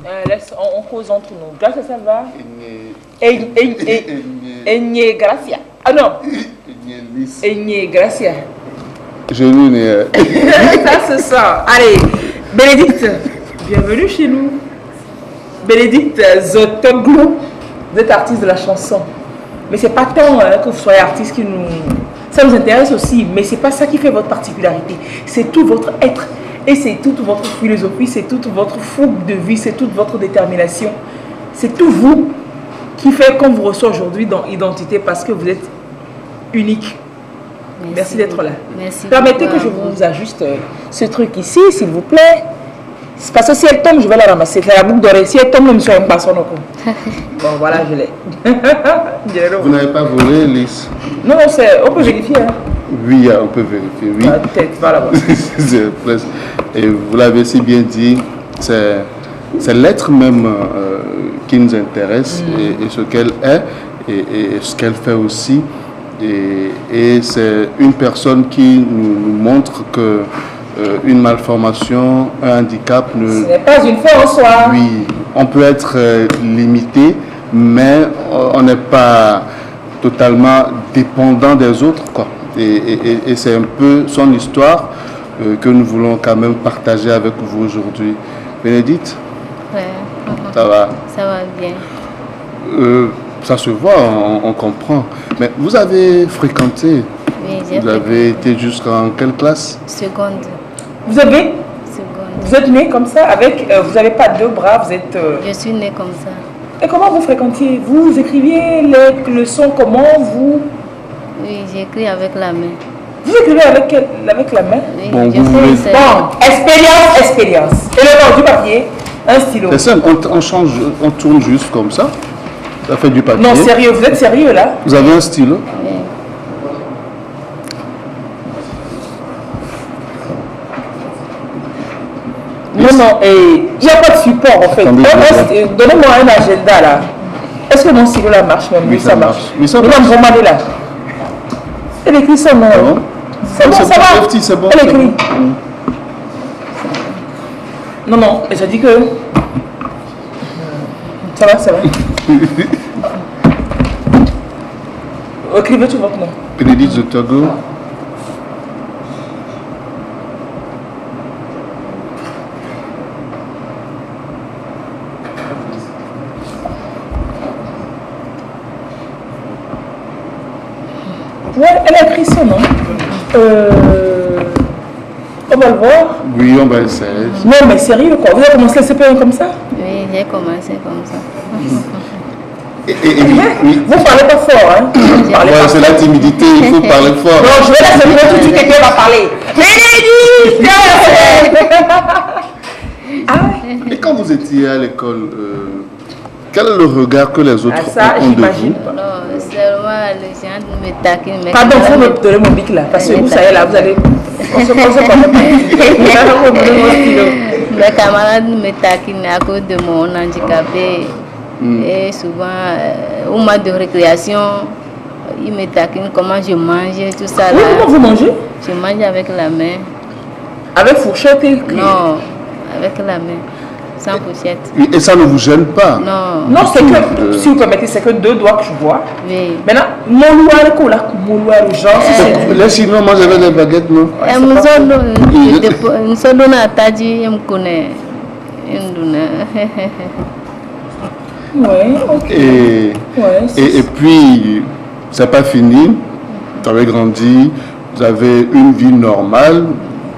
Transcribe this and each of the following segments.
On cause entre nous. Gracia, ça va? Enye Gracia. Ah non. Enye Gracia. Je l'ai. Ça se sent. Allez, Bénédicte, bienvenue chez nous. Bénédicte Zotoglu, vous êtes artiste de la chanson. Mais c'est pas tant que vous soyez artiste qui nous... Ça nous intéresse aussi, mais c'est pas ça qui fait votre particularité. C'est tout votre être. Et c'est toute votre philosophie, c'est toute votre fougue de vie, c'est toute votre détermination. C'est tout vous qui fait qu'on vous reçoit aujourd'hui dans Identité parce que vous êtes unique. Merci d'être là. Merci. Permettez que je vous ajuste ce truc ici, s'il vous plaît. C'est parce que si elle tombe, je vais la ramasser. C'est la boucle d'oreille. Si elle tombe, je me suis un basson. Bon, voilà, je l'ai. Vous n'avez pas volé, Lys? Non, on peut vérifier. Hein. Oui, on peut vérifier, oui. Peut-être, voilà. Et vous l'avez si bien dit, c'est l'être même qui nous intéresse et ce qu'elle est et ce qu'elle fait aussi. Et c'est une personne qui nous montre que une malformation, un handicap ce n'est pas une fin en soi. Oui, on peut être limité, mais on n'est pas totalement dépendant des autres, quoi. Et c'est un peu son histoire que nous voulons quand même partager avec vous aujourd'hui. Bénédicte? Ouais. Ça va? Ça va bien. Ça se voit, on comprend. Mais vous avez fréquenté? Oui, j'ai Vous avez été jusqu'en quelle classe? Seconde. Vous avez? Seconde. Vous êtes né comme ça avec... vous n'avez pas deux bras, vous êtes... Je suis née comme ça. Et comment vous fréquentiez? Vous écriviez les leçons comment vous... Oui, j'écris avec la main. Vous écrivez avec la main? Oui, Bon, je vous voulez... sais, Bon, expérience. Et le nom du papier, un stylo. C'est simple, on change, on tourne juste comme ça. Ça fait du papier. Non, sérieux, vous êtes sérieux là? Vous avez un stylo? Oui. Non, il n'y a pas de support en fait. Donnez-moi un agenda là. Est-ce que mon stylo là marche même? Oui, ça marche. Oui, ça marche. Vous là. Elle écrit son nom. C'est bon, ça va. C'est bon. Elle écrit. Non, mais je dis que... Ça va. Écrivez tout votre nom. Bénédicte Zotoglu. Ouais, elle a écrit son nom. On va le voir. Oui, on va essayer. Non, mais sérieux quoi. Vous avez commencé le CP1 comme ça? Oui, j'ai commencé comme ça. Oui. Vous parlez pas fort, hein? C'est la timidité, il faut parler fort. Non, je vais laisser le tout de suite et puis elle va parler. Bénédicte! Et quand vous étiez à l'école, quel est le regard que les autres ont de vous? Non, seulement les gens me taquinent. Pardon, il faut me donner mon bic là, parce que vous savez là, vous allez... On se pose pas mes camarades me taquinent à cause de mon handicapé. Et souvent, au mois de récréation, ils me taquinent comment je mange, tout ça là. Oui, comment vous mangez? Je mange avec la main. Avec fourchette et cuillère? Non, avec la main. Sans fourchette. Et ça ne vous gêne pas? Non. Non, c'est que, si vous permettez, c'est que deux doigts que je vois. Oui. Maintenant, mon loir, le genre, Les Chinois mangent avec des baguettes, non? Nous sommes à Tadji, je me connais. Ouais, ok. Et puis, c'est pas fini. Vous avez grandi, vous avez une vie normale,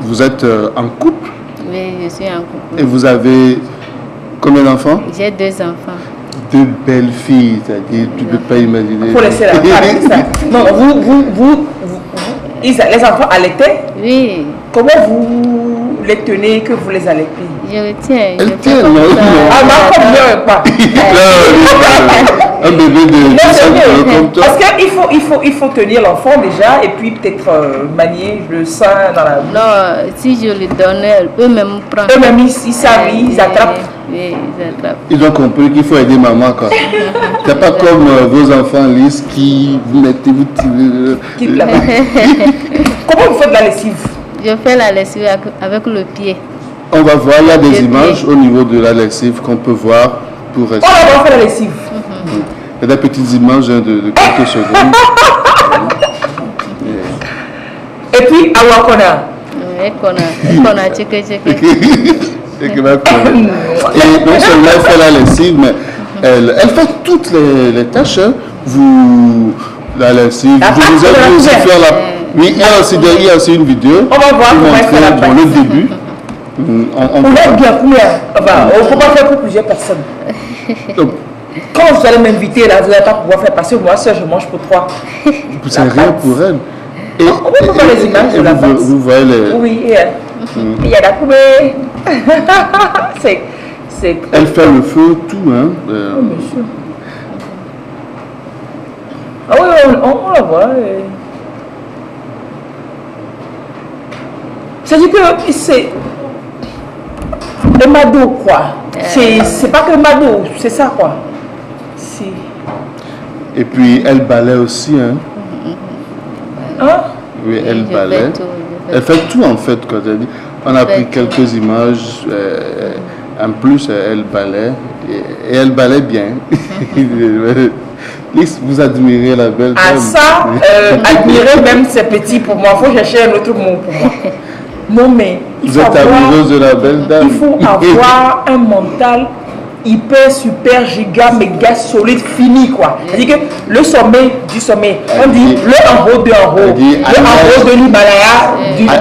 vous êtes en couple. Oui, je suis en couple. Et vous avez combien d'enfants? J'ai 2 enfants. 2 belles filles, c'est-à-dire, tu ne peux pas imaginer. Il faut laisser la femme, ça. Non, les enfants allaitaient? Oui. Comment vous les tenez que vous les allaitez? Je le tiens. Elle tient, non? Ah, ma femme ne pas. Un bébé de comme toi. Parce qu'il faut tenir l'enfant déjà et puis peut-être manier le sein dans la bouche. Non, si je le donne, eux-mêmes prennent. Eux-mêmes, ils savent, ils attrapent. Oui, ils attrapent. Ils ont compris qu'il faut aider maman, quoi. C'est pas comme vos enfants lisses qui vous mettez, vous tirez. Comment vous faites la lessive? Je fais la lessive avec le pied. On va voir, il y a des images au niveau de la lessive qu'on peut voir pour rester. On va faire la lessive. Il y a des petites images de quelques secondes. Et puis, Awakona. Et non seulement elle fait la lessive, mais elle fait toutes les tâches. Hein. La lessive, je vous ai vu aussi faire la... Oui, il y a aussi derrière aussi une vidéo. On va voir comment elle fait la dans le début. On aide bien combien? Enfin, on ne peut pas faire pour plusieurs personnes. Quand vous allez m'inviter, là, vous n'allez pas pouvoir faire passer. Moi seul, je mange pour 3. C'est rien pour elle. Et, on peut voir les images de la pâte. Vous voyez les... Oui, il y a la poubelle. Elle fait le feu, tout. Hein. Oh, monsieur. Ah oui, on la voit. C'est-à-dire que c'est le mado, quoi. C'est pas que le mado, c'est ça, quoi. Et puis, elle balaie aussi, hein. Hein? Oui, elle balaie. Elle fait tout, en fait, quand elle dit. On a pris quelques images. En plus, elle balaie. Et elle balaie bien. Lise, vous admirez la belle dame. Ah ça, admirer même c'est petit pour moi. Il faut chercher un autre mot pour moi. Non mais, vous êtes amoureuse de la belle dame. Il faut avoir un mental hyper, super, giga, méga solide, fini quoi. C'est-à-dire que le sommet du sommet, on dit le en haut de en haut, le en haut de l'Himalaya.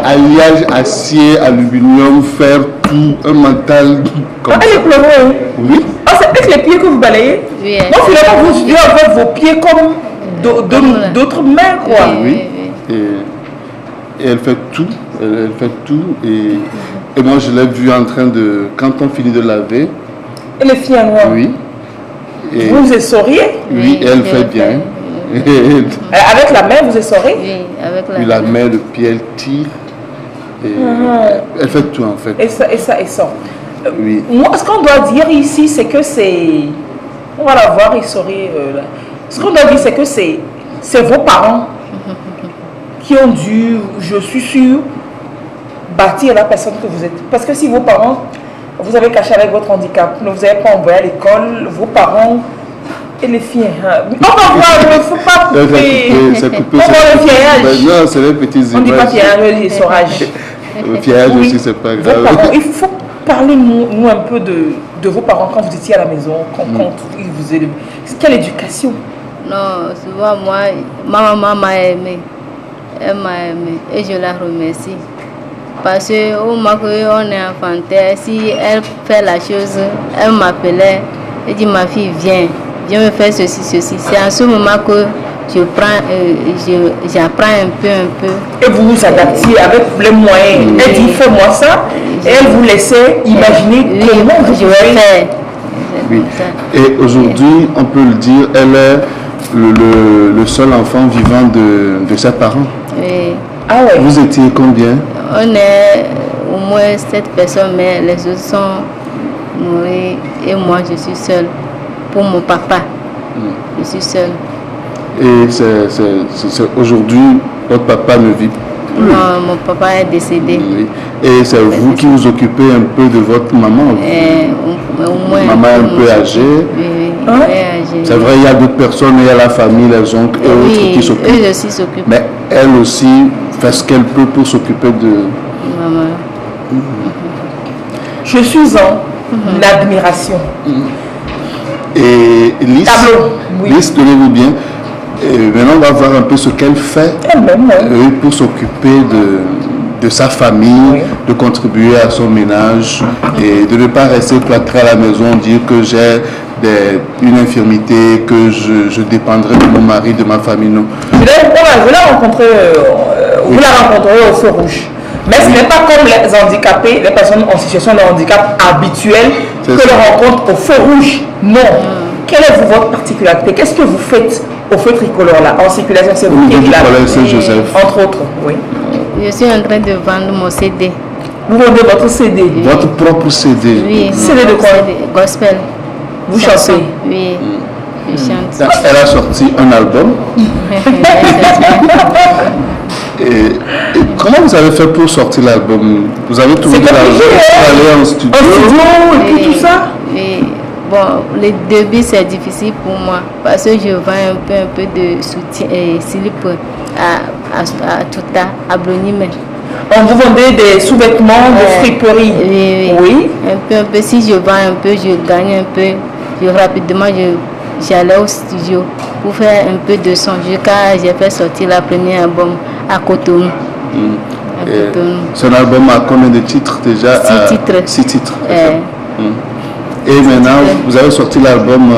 Alliage, acier, aluminium, fer, tout, un mental comme ça. Elle est pleureux. Oui. Ah, c'est avec les pieds que vous balayez? Oui. Donc finalement, vous suivez avec vos pieds comme d'autres mains, quoi. Oui. Et elle fait tout. Elle fait tout. Et moi, je l'ai vue en train de... Quand on finit de laver... Et les filles en noir? Oui. Et vous essorez? Oui, elle fait bien. Avec la main, vous essorez? Oui, avec la main. Puis la main, le pied, elle tire. Et elle fait tout, en fait. Et ça. Oui. Moi, ce qu'on doit dire ici, c'est que c'est... On va la voir essorer là. Ce qu'on doit dire, c'est que c'est vos parents qui ont dû, je suis sûre, bâtir la personne que vous êtes. Parce que si vos parents, vous avez caché avec votre handicap, ne vous avez pas envoyé à l'école, vos parents et les filles. Hein. On va voir, il ne faut pas couper. C'est coupé. On voit le fiaillage. Non, c'est les petits images. On ne dit pas fiaillage, l'essorage. Le fiaillage oui. aussi, c'est pas Vos grave. parents, il faut parler nous un peu de vos parents quand vous étiez à la maison, quand ils vous élevaient. Quelle éducation? Non, souvent moi, ma maman m'a aimé. Elle m'a aimé et je la remercie. Parce qu'au moment où on est enfanté, si elle fait la chose, elle m'appelait et dit ma fille viens me faire ceci, ceci. C'est en ce moment que j'apprends un peu. Et vous vous adaptiez avec les moyens. Elle dit fais-moi ça et elle vous laissait imaginer comment vous je vais faire. Oui. Et aujourd'hui, on peut le dire, elle est le seul enfant vivant de ses parents. Oui. Ah ouais. Vous étiez combien? On est au moins 7 personnes, mais les autres sont morts et moi je suis seule. Pour mon papa, je suis seule. Et c'est aujourd'hui, votre papa ne vit plus. Non, mon papa est décédé. Oui. Et c'est vous qui vous occupez un peu de votre maman? Au moins, maman est un peu âgée. Oui, hein? âgée. C'est vrai, il y a d'autres personnes, il y a la famille, les oncles et autres qui s'occupent. Eux aussi s'occupent. Mais elle aussi fait ce qu'elle peut pour s'occuper de... Maman. Je suis en admiration. Et Lise, Tableau, oui. Lise, tenez-vous bien. Et maintenant, on va voir un peu ce qu'elle fait Elle-même, pour s'occuper de sa famille, oui. de contribuer à son ménage et de ne pas rester cloîtré à la maison, dire que j'ai une infirmité, que je dépendrai de mon mari, de ma famille. Non. vous la rencontrez au feu rouge. Mais ce n'est pas comme les handicapés, les personnes en situation de handicap habituel que l'on rencontre au feu rouge. Non. Quelle est votre particularité? Qu'est-ce que vous faites au feu tricolore là? En circulation, c'est vous qui êtes là. Joseph. Entre autres, oui. Je suis en train de vendre mon CD. Vous vendez votre CD? Votre propre CD? Oui. CD de quoi? Gospel. Vous chantez? Oui. Je chante. Elle a sorti un album. Et Comment vous avez fait pour sortir l'album? Vous avez trouvé l'argent pour aller en studio? Et puis tout ça? Oui. Bon, le début c'est difficile pour moi parce que je vends un peu de soutien et slip à Touta, à Blonimé. Vous vendez des sous-vêtements de friperie? Oui. Un peu. Si je vends un peu, je gagne un peu. Rapidement, j'allais au studio pour faire un peu de son. J'ai fait sortir la première album à Cotonou. C'est un album à combien de titres déjà? 6 titres. Et maintenant, vous avez sorti l'album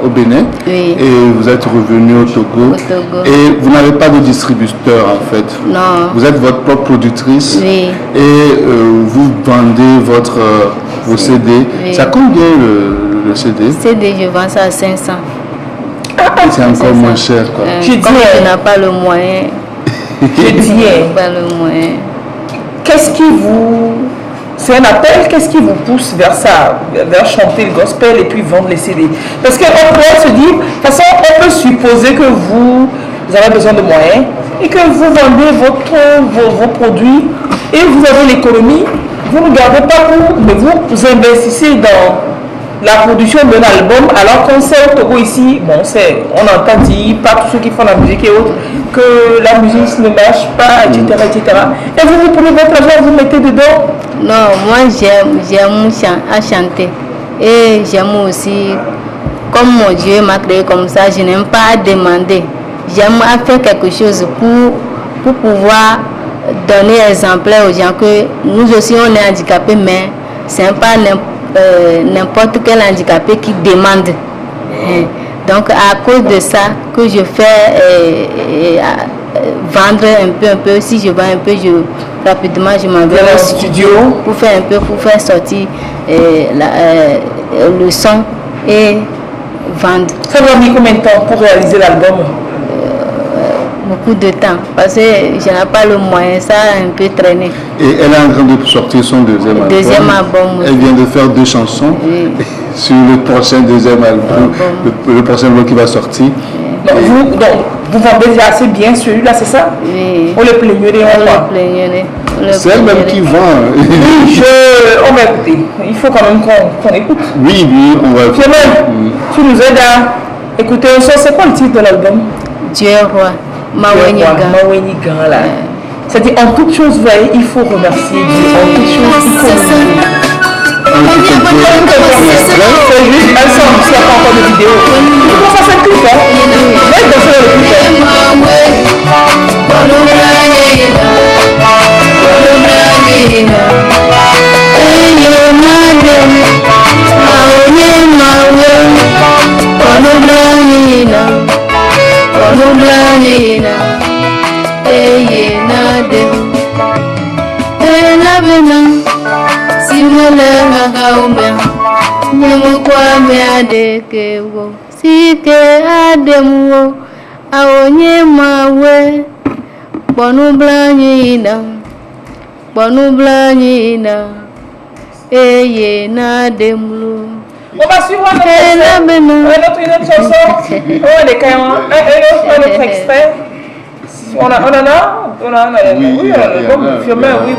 au Bénin et vous êtes revenu au Togo. Et vous n'avez pas de distributeur en fait. Non. Vous êtes votre propre productrice et vous vendez vos CD. C'est à combien le CD? CD, je vends ça à 500. C'est encore moins cher quoi. Je dis, tu n'as pas le moyen. Je dis, pas le moyen. Qu'est-ce qui vous... C'est un appel, qu'est-ce qui vous pousse vers ça, vers chanter le gospel et puis vendre les CD? Parce qu'on pourrait se dire, de toute façon, on peut supposer que vous avez besoin de moyens et que vous vendez vos produits et vous avez l'économie. Vous ne gardez pas vous, mais vous investissez dans la production d'un album, alors qu'on sait au Togo ici, bon, on entend dire par tous ceux qui font la musique et autres que la musique ne marche pas, etc., etc. Et vous prenez votre argent, vous mettez dedans. Non, moi j'aime à chanter et j'aime aussi, comme mon Dieu m'a créé comme ça, je n'aime pas à demander. J'aime à faire quelque chose pour pouvoir donner exemplaire aux gens que nous aussi on est handicapés, mais ce n'est pas n'importe quel handicapé qui demande. Donc à cause de ça que je fais vendre un peu, si je vends un peu, rapidement je m'en vais au studio pour faire sortir le son et vendre. Ça vous a mis combien de temps pour réaliser l'album? Beaucoup de temps parce que je n'ai pas le moyen, ça a un peu traîné. Et elle est en train de sortir son deuxième album. Elle vient de faire 2 chansons sur le prochain deuxième album, le prochain album qui va sortir. Donc, vous vendez déjà assez bien celui-là, c'est ça? Oui. On le plaignerait. C'est elle-même qui vend. Oui, on va écouter. Il faut quand même qu'on écoute. Oui, on va écouter. Tu nous aides à écouter un son. C'est quoi le titre de l'album? Dieu est roi. Mawenigan là. C'est-à-dire en toute chose, voyez, il faut remercier Dieu. En toute chose, il faut remercier. C'est juste un son, s'il n'y a pas encore de vidéo. Il faut faire cette clip, hein. Même dans le on va suivre une autre chanson. Un autre extrait. On en a. Oui, l'album Firmin, oui.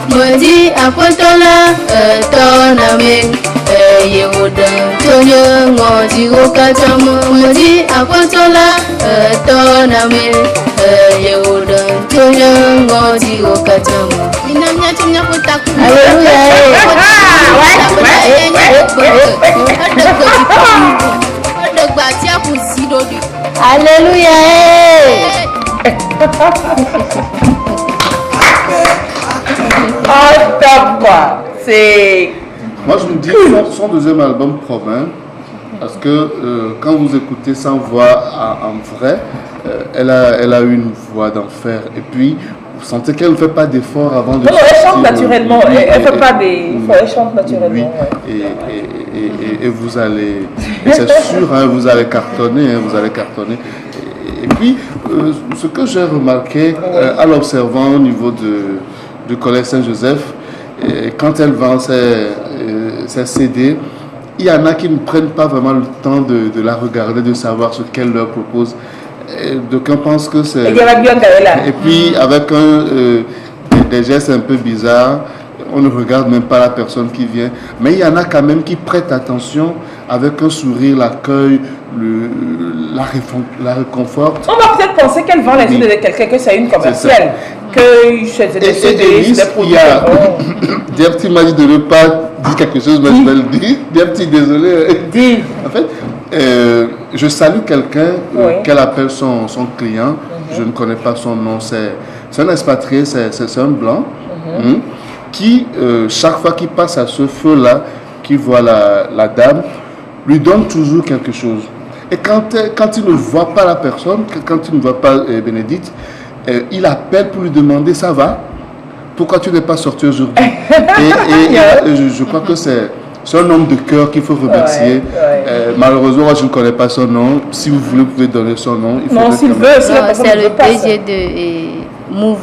Modi apotola toname yewoda tonyo ngodi okatamo modi apotola toname yewoda tonyo ngodi okatamo inamnya tumnya potaku Alléluia. Oh, top quoi. C'est Moi, je me dis son deuxième album promet, parce que quand vous écoutez sa voix en vrai, elle a une voix d'enfer. Et puis, vous sentez qu'elle ne fait pas d'effort avant de... Non, elle chante naturellement. Elle ne fait pas des... Elle chante naturellement. Oui. Ouais. Et vous allez... Et c'est sûr, hein, vous allez cartonner. Hein, vous allez cartonner. Et puis, ce que j'ai remarqué en l'observant au niveau du Collège Saint-Joseph, quand elle vend ses CD, il y en a qui ne prennent pas vraiment le temps de la regarder, de savoir ce qu'elle leur propose. D'aucuns pensent que c'est... Et puis, avec des gestes un peu bizarres, on ne regarde même pas la personne qui vient. Mais il y en a quand même qui prêtent attention, avec un sourire, l'accueil, la réconforte. On va peut-être penser qu'elle vend les idées de quelqu'un, que c'est une commerciale. Que c'est des CD, des produits. Diapti m'a dit de ne pas dire quelque chose, mais je vais le dire. Diapti, désolé. Dis. En fait, je salue quelqu'un qu'elle appelle son client. Je ne connais pas son nom. C'est un expatrié, c'est un blanc. Qui, chaque fois qu'il passe à ce feu-là, qui voit la dame, lui donne toujours quelque chose. Et quand il ne voit pas la personne, quand il ne voit pas Bénédicte, il appelle pour lui demander « ça va? Pourquoi tu n'es pas sorti aujourd'hui ?» Et je crois que c'est un homme de cœur qu'il faut remercier. Malheureusement, moi, je ne connais pas son nom. Si vous voulez, vous pouvez donner son nom. Non, s'il veut, c'est le DG de Move.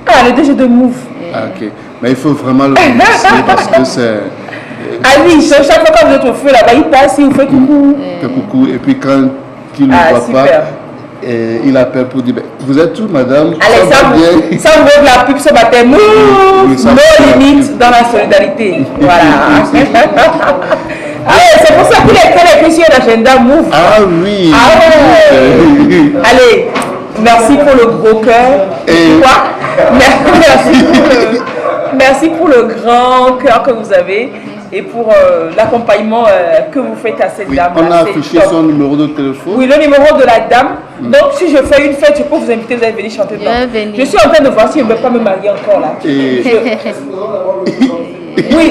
Ah, le DG de Move. Ah, ok. Mais il faut vraiment le remercier parce que c'est... Ah oui, chaque fois que vous êtes au feu là-bas, il passe, il vous fait coucou. Coucou. Et puis quand il ne voit pas, il appelle pour dire vous êtes où, madame? Allez, ça ouvre la pub ce matin. No limite dans la solidarité. Voilà. C'est pour ça qu'il est écrit sur l'agenda Move. Ah oui. Allez, merci pour le gros cœur. Merci pour le grand cœur que vous avez et pour l'accompagnement que vous faites à cette dame. On a affiché son numéro de téléphone. Oui, le numéro de la dame. Donc, si je fais une fête, je peux vous inviter, vous allez venir chanter dedans. Je suis en train de voir si je ne vais pas me marier encore là. Oui,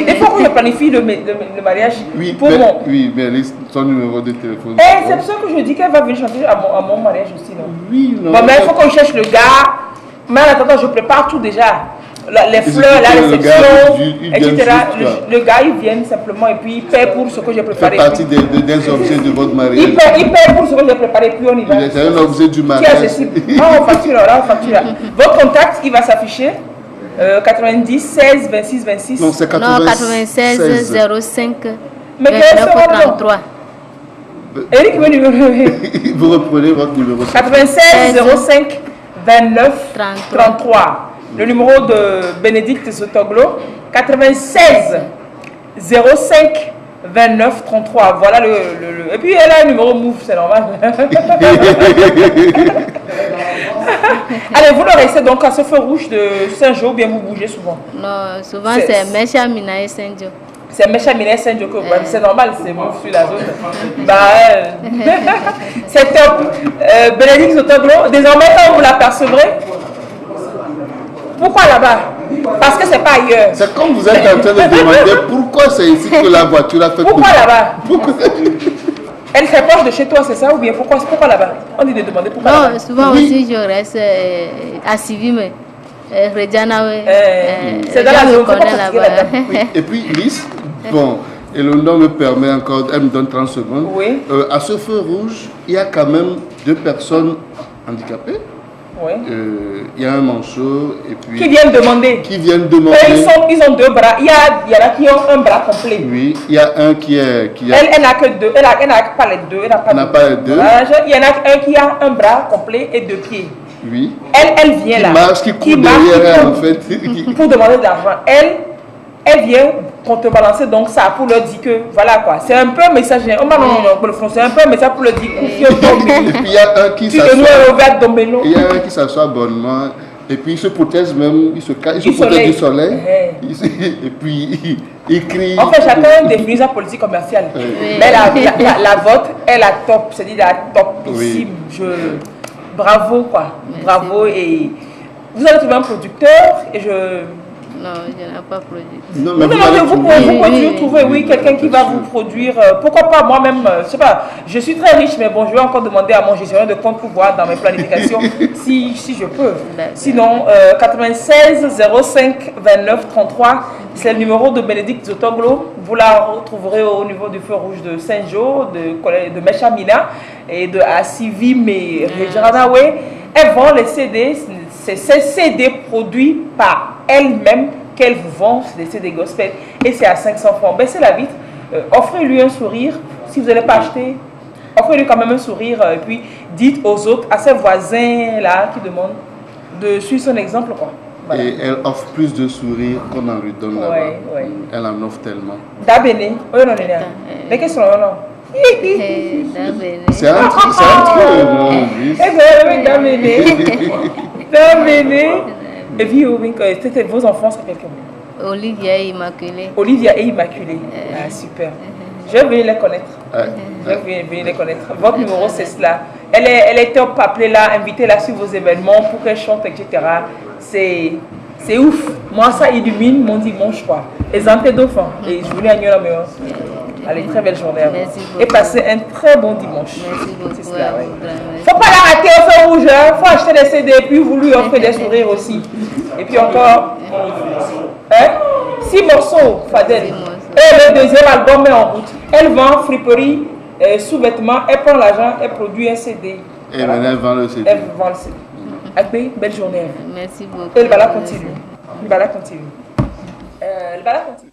il faut que je planifie le mariage pour mon... Oui, mais son numéro de téléphone. C'est pour ça que je dis qu'elle va venir chanter à mon mariage aussi, non? Oui, non. Bon, mais il faut qu'on cherche le gars. Mais en attendant, je prépare tout déjà. Les fleurs, la réception, etc. Le gars, il vient simplement et puis il paie pour ce que j'ai préparé. C'est partie des objets de votre mariage. Il paie pour ce que j'ai préparé, puis on y va. C'est un objet du mariage. Qui est accessible. On facture là. Votre contact, il va s'afficher. 90 16 26 26. Non, c'est 96 05 mais 29 33. Eric, le numéro. Vous reprenez votre numéro. 96 05 29 33. Le numéro de Bénédicte Zotoglo, 96 05 29 33. Voilà le... Et puis elle a un numéro Move, c'est normal. Allez, vous le restez donc à ce feu rouge de Saint-Jo, ou bien vous bougez souvent? Non, souvent c'est Mecha Mina et Saint-Jo. C'est Mecha Mina et Saint-Jo que c'est normal, c'est Move sur la zone. C'est top. Bénédicte Zotoglo, désormais quand vous l'apercevrez, pourquoi là-bas? Parce que c'est pas ailleurs. C'est comme vous êtes en train de demander pourquoi c'est ici que la voiture a fait. Pourquoi là-bas? Elle fait proche de chez toi, c'est ça? Ou bien pourquoi là-bas? On dit de demander pourquoi là-bas. Non, souvent aussi je reste à Sivime. Reggiana, c'est dans la zone là-bas. Oui. Et puis Lys, bon, et le nom me permet encore, elle me donne 30 secondes. Oui. À ce feu rouge, il y a quand même 2 personnes handicapées. Oui. Il y a un manchot et puis... Qui viennent demander. Ils ont 2 bras. Il y en a qui ont un bras complet. Oui, il y a un qui est... Elle n'a que 2. Elle n'a pas les 2. Elle n'a pas les 2. Il y en a un qui a un bras complet et 2 pieds. Oui. Elle vient là. Qui court derrière elle, en fait. Pour demander de l'argent. Elle vient contrebalancer donc ça pour leur dire que voilà quoi. C'est un peu un message. C'est un peu un message pour leur dire et puis il y a un qui s'assoit. Il y a un qui s'assoit bonnement. Et puis il se protège même, il se protège du soleil. Et puis il crie. En fait, chacun définit sa politique commerciale. Mais la vôtre est la top, c'est-à-dire la topissime. Bravo quoi. Bravo. Et vous allez trouver un producteur et Non, je n'ai pas produit. Non, Non, mais vous pouvez toujours trouver, oui, quelqu'un qui va vous produire. Pourquoi pas moi-même, je sais pas, je suis très riche, mais bon, je vais encore demander à mon gestionnaire de compte pour voir dans mes planifications si je peux. Sinon, 96 05 29 33, c'est le numéro de Bénédicte Zotoglo. Vous la retrouverez au niveau du feu rouge de Saint-Jo, de Mechamina et de Asivim et Rejaranawe. Elles vend les CD, c'est ces CD produits par elles-mêmes qu'elles vous vendent, c'est des CD gospel, et c'est à 500 francs. Baissez la vitre, offrez-lui un sourire. Si vous n'allez pas acheter, offrez-lui quand même un sourire, et puis dites aux autres, à ses voisins-là qui demandent de suivre son exemple, quoi. Voilà. Et elle offre plus de sourires qu'on en lui donne là-bas. Ouais. Elle en offre tellement. Dabene, oh non, mais qu'est-ce que c'est non? C'est un truc, Dabene. Et puis, c'était vos enfants, c'est quelqu'un. Olivia et Immaculée. Olivia et Immaculée. Ah, super. Je vais venir les connaître. Je vais venir les connaître. Votre numéro, c'est cela. Elle est top, appelez-la, invitez-la sur vos événements pour qu'elle chante, etc. C'est ouf. Moi, ça illumine mon dimanche, quoi. Exempté dauphins. Et je voulais agner la meilleure. Allez, très belle journée à vous. Et passez un très bon dimanche. Merci beaucoup. C'est cela, ouais. Faut pas la rater au feu rouge. Faut acheter des CD et puis vous lui offrez des sourires aussi. Et puis encore, 6 morceaux, Fadel. Et le deuxième album est en route. Elle vend friperie, sous-vêtements, elle prend l'argent, elle produit un CD. Et maintenant, elle vend le CD. Elle vend le CD. Agbe, belle journée à vous. Merci beaucoup. Et le balade continue. Le balade continue. Le balade continue.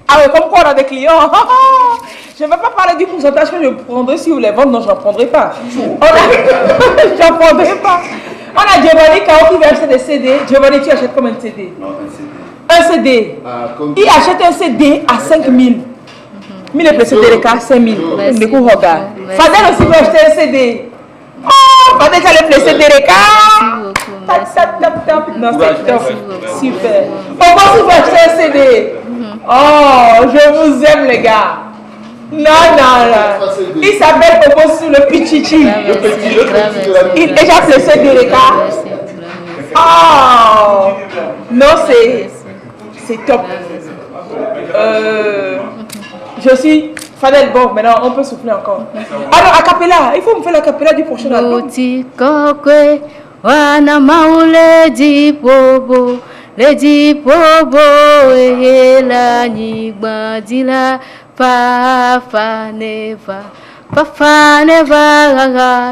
Ah oui, comme quoi on a des clients. Je ne vais pas parler du pourcentage que je prendrai si vous les vendez, non, je n'en prendrai pas. J'en prendrai pas. On a Giovanni Kao qui veut acheter des CD. Giovanni, tu achètes combien de CD? Un CD. Il achète un CD à 5 000. 1000 et CD de cas, 5 000. Du coup, regarde. Fadel aussi veut acheter un CD. Oh, Fadel qui a le CD de cas. Non, c'est top. Super. Pourquoi tu veux acheter un CD? Oh, je vous aime, les gars. Non. Il s'appelle Popo sur le Pichichi. Il est déjà placé de l'écart. Oh, non, c'est top. Je suis Fadel. Bon, maintenant on peut souffler encore. Alors, a cappella, il faut me faire la cappella du prochain album. Lady Bobo e la nigba dila papa neva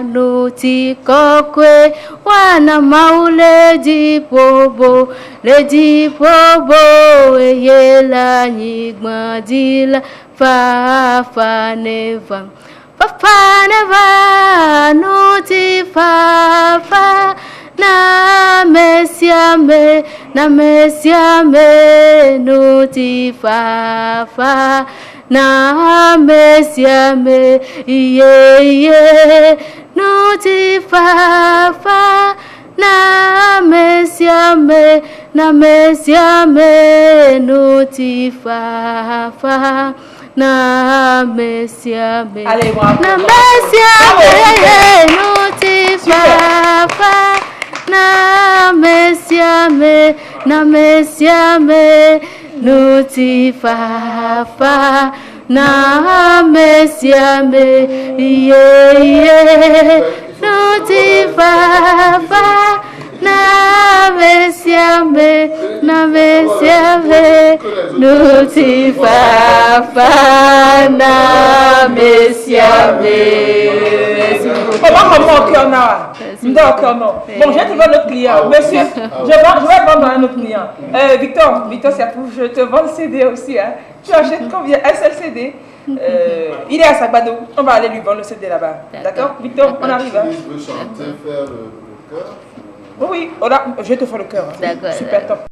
no ti kokwe wana maule di bobo Lady Bobo e la nigba dila papa neva no ti papa na mesiame no ti fa na mesiame no ti fa na mesiame no ti fa na mesiame allez bravo no ti fa na mesiame no ti fa na mesiame no ti fa na mesiame no ti fa na Comment au cœur non. Bon, j'ai trouvé notre client. Monsieur, je vais vendre un autre client. Victor, c'est pour je te vends le CD aussi. Hein. Tu achètes combien? Un seul CD. Il est à Sagbado. On va aller lui vendre le CD là-bas. D'accord, Victor, on arrive. Hein. Si je veux chanter, faire le cœur. Oui, je vais te faire le cœur. Hein. D'accord. Super top.